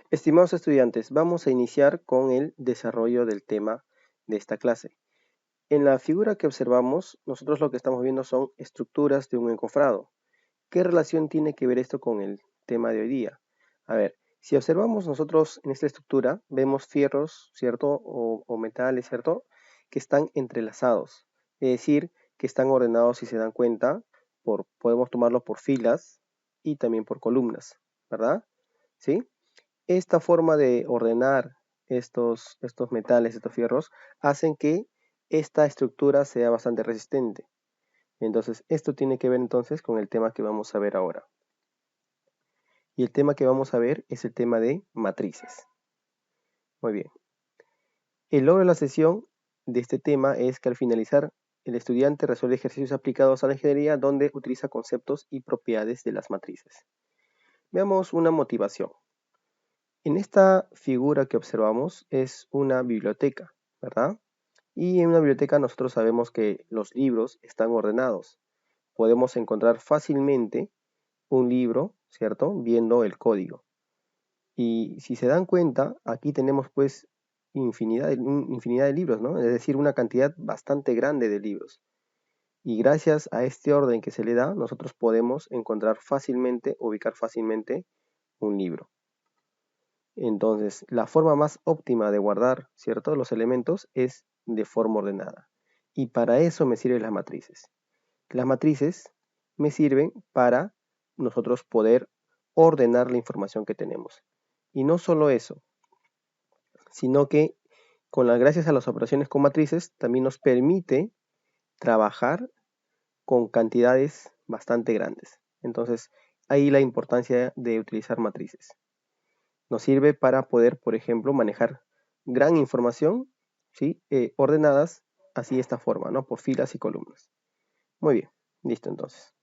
Estimados estudiantes, vamos a iniciar con el desarrollo del tema de esta clase. En la figura que observamos, nosotros lo que estamos viendo son estructuras de un encofrado. ¿Qué relación tiene que ver esto con el tema de hoy día? A ver, si observamos nosotros en esta estructura, vemos fierros, ¿cierto? O metales, ¿cierto? Que están entrelazados. Es decir, que están ordenados, si se dan cuenta, podemos tomarlo por filas y también por columnas, ¿verdad? ¿Sí? Esta forma de ordenar estos metales, estos fierros, hacen que esta estructura sea bastante resistente. Entonces, esto tiene que ver entonces con el tema que vamos a ver ahora. Y el tema que vamos a ver es el tema de matrices. Muy bien. El logro de la sesión de este tema es que al finalizar, el estudiante resuelve ejercicios aplicados a la ingeniería donde utiliza conceptos y propiedades de las matrices. Veamos una motivación. En esta figura que observamos es una biblioteca, ¿verdad? Y en una biblioteca nosotros sabemos que los libros están ordenados. Podemos encontrar fácilmente un libro, ¿cierto? Viendo el código. Y si se dan cuenta, aquí tenemos pues infinidad de libros, ¿no? Es decir, una cantidad bastante grande de libros. Y gracias a este orden que se le da, nosotros podemos encontrar fácilmente, ubicar fácilmente un libro. Entonces, la forma más óptima de guardar, ¿cierto?, los elementos es de forma ordenada. Y para eso me sirven las matrices. Las matrices me sirven para nosotros poder ordenar la información que tenemos. Y no solo eso, sino que gracias a las operaciones con matrices también nos permite trabajar con cantidades bastante grandes. Entonces, ahí la importancia de utilizar matrices. Nos sirve para poder, por ejemplo, manejar gran información, ¿sí? Ordenadas así de esta forma, ¿no? Por filas y columnas. Muy bien, listo entonces.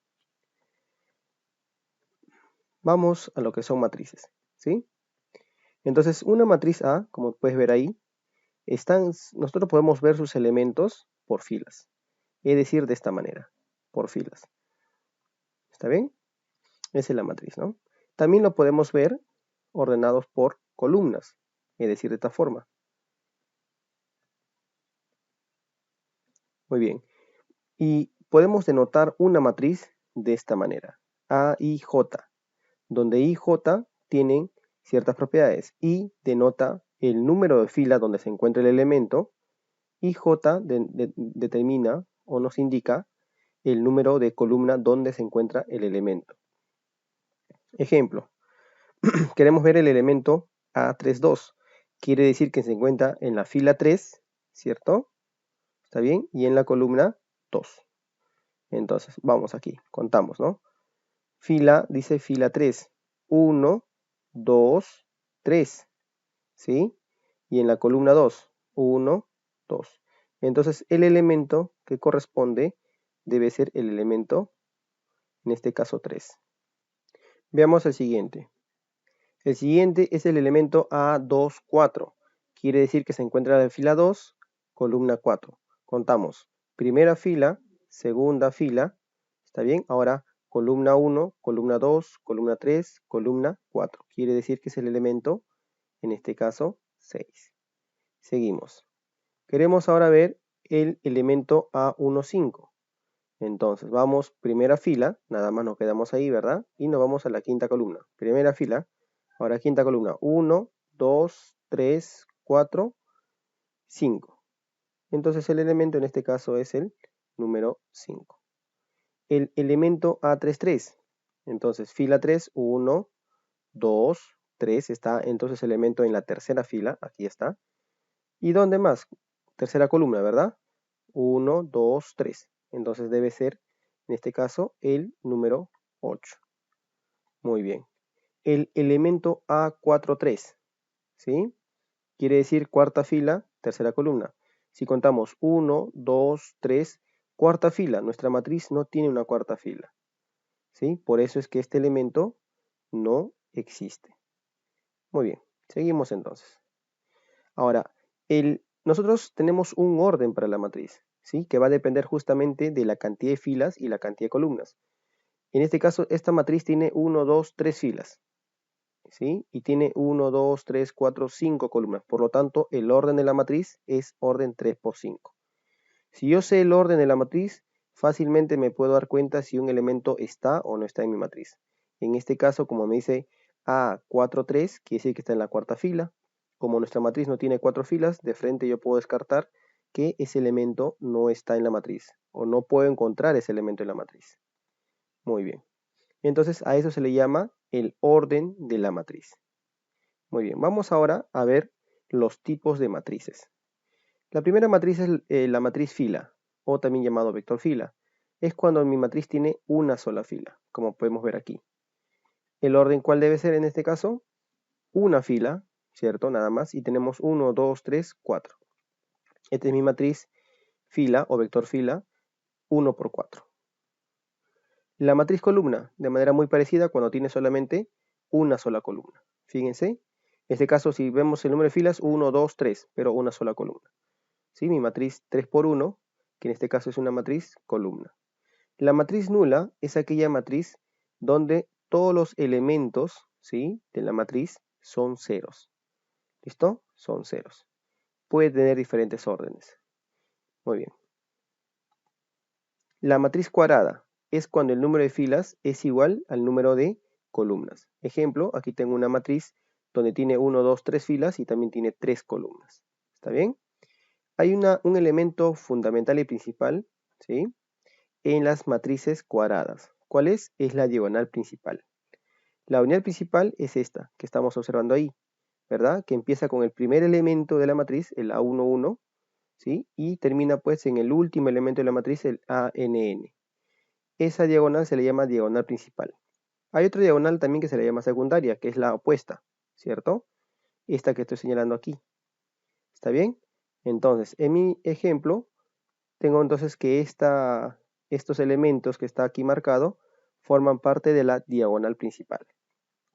Vamos a lo que son matrices, ¿sí? Entonces, una matriz A, como puedes ver ahí, nosotros podemos ver sus elementos por filas. Es decir, de esta manera, por filas. ¿Está bien? Esa es la matriz, ¿no? También lo podemos ver ordenados por columnas, es decir, de esta forma. Muy bien. Y podemos denotar una matriz de esta manera, A, I, J, donde I y J tienen ciertas propiedades. I denota el número de fila donde se encuentra el elemento y J determina o nos indica el número de columna donde se encuentra el elemento. Ejemplo, queremos ver el elemento A32. Quiere decir que se encuentra en la fila 3, ¿cierto? ¿Está bien? Y en la columna 2. Entonces, vamos aquí, contamos, ¿no? Dice fila 3. 1, 2, 3. ¿Sí? Y en la columna 2, 1, 2. Entonces, el elemento que corresponde debe ser el elemento, en este caso 3. Veamos el siguiente. El siguiente es el elemento A24. Quiere decir que se encuentra en fila 2, columna 4. Contamos primera fila, segunda fila, ¿está bien? Ahora columna 1, columna 2, columna 3, columna 4. Quiere decir que es el elemento, en este caso, 6. Seguimos. Queremos ahora ver el elemento A15. Entonces vamos primera fila, nada más nos quedamos ahí, ¿verdad? Y nos vamos a la quinta columna. Primera fila, ahora quinta columna. 1, 2, 3, 4, 5. Entonces el elemento en este caso es el número 5. El elemento A33. Entonces fila 3, 1, 2, 3. Está entonces el elemento en la tercera fila. Aquí está. ¿Y dónde más? Tercera columna, ¿verdad? 1, 2, 3. Entonces debe ser, en este caso, el número 8. Muy bien. El elemento A43, ¿sí? Quiere decir cuarta fila, tercera columna. Si contamos 1, 2, 3, cuarta fila, nuestra matriz no tiene una cuarta fila, ¿sí? Por eso es que este elemento no existe. Muy bien, seguimos entonces. Ahora, nosotros tenemos un orden para la matriz, ¿sí? Que va a depender justamente de la cantidad de filas y la cantidad de columnas. En este caso, esta matriz tiene 1, 2, 3 filas. ¿sí? Y tiene 1, 2, 3, 4, 5 columnas. Por lo tanto, el orden de la matriz es orden 3 por 5. Si yo sé el orden de la matriz, fácilmente me puedo dar cuenta si un elemento está o no está en mi matriz. En este caso, como me dice A43, quiere decir que está en la cuarta fila. Como nuestra matriz no tiene 4 filas, de frente yo puedo descartar que ese elemento no está en la matriz, o no puedo encontrar ese elemento en la matriz. Muy bien. Entonces a eso se le llama el orden de la matriz. Muy bien, vamos ahora a ver los tipos de matrices. La primera matriz es la matriz fila, o también llamado vector fila. Es cuando mi matriz tiene una sola fila, como podemos ver aquí. ¿El orden cuál debe ser en este caso? Una fila, ¿cierto? Nada más, y tenemos 1, 2, 3, 4. Esta es mi matriz fila o vector fila 1 por 4. La matriz columna, de manera muy parecida cuando tiene solamente una sola columna. Fíjense, en este caso si vemos el número de filas, 1, 2, 3, pero una sola columna. ¿Sí? Mi matriz 3 por 1, que en este caso es una matriz columna. La matriz nula es aquella matriz donde todos los elementos, ¿sí?, de la matriz son ceros. ¿Listo? Son ceros. Puede tener diferentes órdenes. Muy bien. La matriz cuadrada es cuando el número de filas es igual al número de columnas. Ejemplo, aquí tengo una matriz donde tiene 1, 2, 3 filas y también tiene 3 columnas. ¿Está bien? Hay un elemento fundamental y principal, ¿sí?, en las matrices cuadradas. ¿Cuál es? Es la diagonal principal. La unidad principal es esta que estamos observando ahí, ¿verdad? Que empieza con el primer elemento de la matriz, el A11, ¿sí? Y termina pues en el último elemento de la matriz, el ANN. Esa diagonal se le llama diagonal principal. Hay otra diagonal también que se le llama secundaria, que es la opuesta, ¿cierto? Esta que estoy señalando aquí. ¿Está bien? Entonces, en mi ejemplo, tengo entonces que estos elementos que está aquí marcado forman parte de la diagonal principal.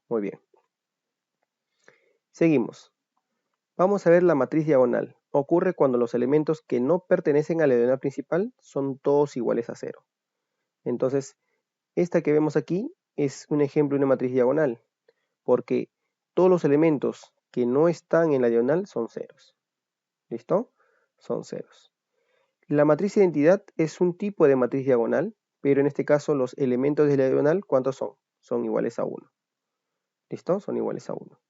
Muy bien. Seguimos. Vamos a ver la matriz diagonal. Ocurre cuando los elementos que no pertenecen a la diagonal principal son todos iguales a 0. Entonces, esta que vemos aquí es un ejemplo de una matriz diagonal, porque todos los elementos que no están en la diagonal son ceros. ¿Listo? Son ceros. La matriz identidad es un tipo de matriz diagonal, pero en este caso los elementos de la diagonal, ¿cuántos son? Son iguales a 1. ¿Listo? Son iguales a 1.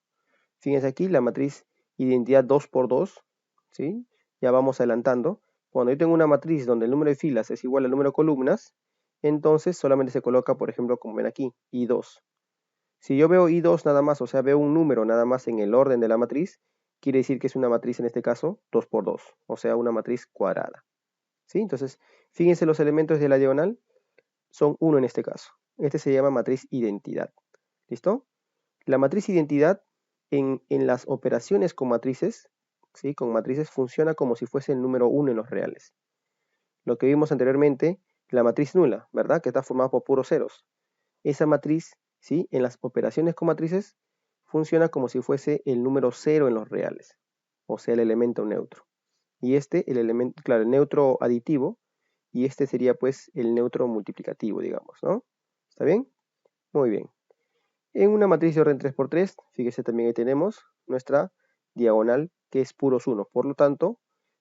Fíjense aquí la matriz identidad 2 por 2, ¿sí? Ya vamos adelantando. Cuando yo tengo una matriz donde el número de filas es igual al número de columnas, entonces solamente se coloca, por ejemplo, como ven aquí, I2. Si yo veo I2 nada más, o sea, veo un número nada más en el orden de la matriz, quiere decir que es una matriz en este caso 2 por 2, o sea, una matriz cuadrada. ¿Sí? Entonces, fíjense los elementos de la diagonal, son 1 en este caso. Este se llama matriz identidad. ¿Listo? La matriz identidad en las operaciones con matrices, ¿sí?, con matrices funciona como si fuese el número 1 en los reales. Lo que vimos anteriormente, la matriz nula, ¿verdad?, que está formada por puros ceros. Esa matriz, ¿sí?, en las operaciones con matrices funciona como si fuese el número 0 en los reales, o sea, el elemento neutro. Y el elemento, claro, el neutro aditivo, y este sería pues el neutro multiplicativo, digamos, ¿no? ¿Está bien? Muy bien. En una matriz de orden 3 por 3, fíjese también ahí tenemos nuestra diagonal que es puros 1. Por lo tanto,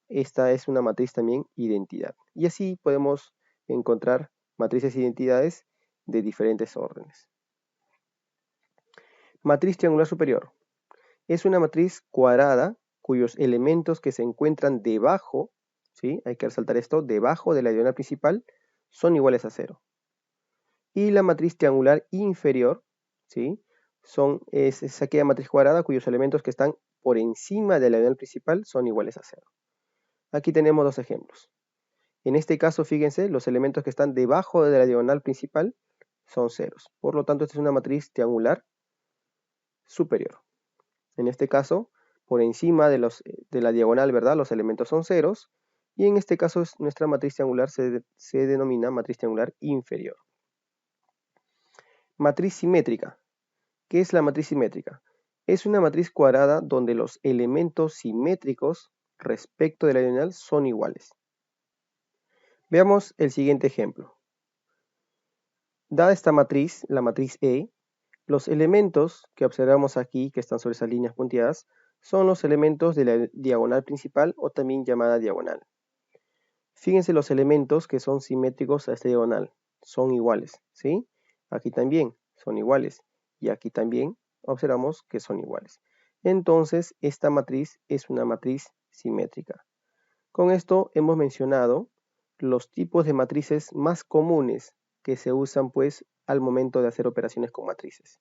esta es una matriz también identidad. Y así podemos encontrar matrices identidades de diferentes órdenes. Matriz triangular superior. Es una matriz cuadrada cuyos elementos que se encuentran debajo, ¿sí?, hay que resaltar esto, debajo de la diagonal principal, son iguales a 0. Y la matriz triangular inferior, ¿sí?, es aquella matriz cuadrada cuyos elementos que están por encima de la diagonal principal son iguales a 0. Aquí tenemos dos ejemplos. En este caso, fíjense, los elementos que están debajo de la diagonal principal son ceros. Por lo tanto, esta es una matriz triangular superior. En este caso, por encima de la diagonal, ¿verdad?, los elementos son ceros. Y en este caso, nuestra matriz triangular se denomina matriz triangular inferior. Matriz simétrica. ¿Qué es la matriz simétrica? Es una matriz cuadrada donde los elementos simétricos respecto de la diagonal son iguales. Veamos el siguiente ejemplo. Dada esta matriz, la matriz E, Los elementos que observamos aquí, que están sobre esas líneas punteadas, son los elementos de la diagonal principal o también llamada diagonal. Fíjense los elementos que son simétricos a esta diagonal, son iguales, ¿sí? Aquí también son iguales y aquí también observamos que son iguales. Entonces, esta matriz es una matriz simétrica. Con esto hemos mencionado los tipos de matrices más comunes que se usan pues al momento de hacer operaciones con matrices.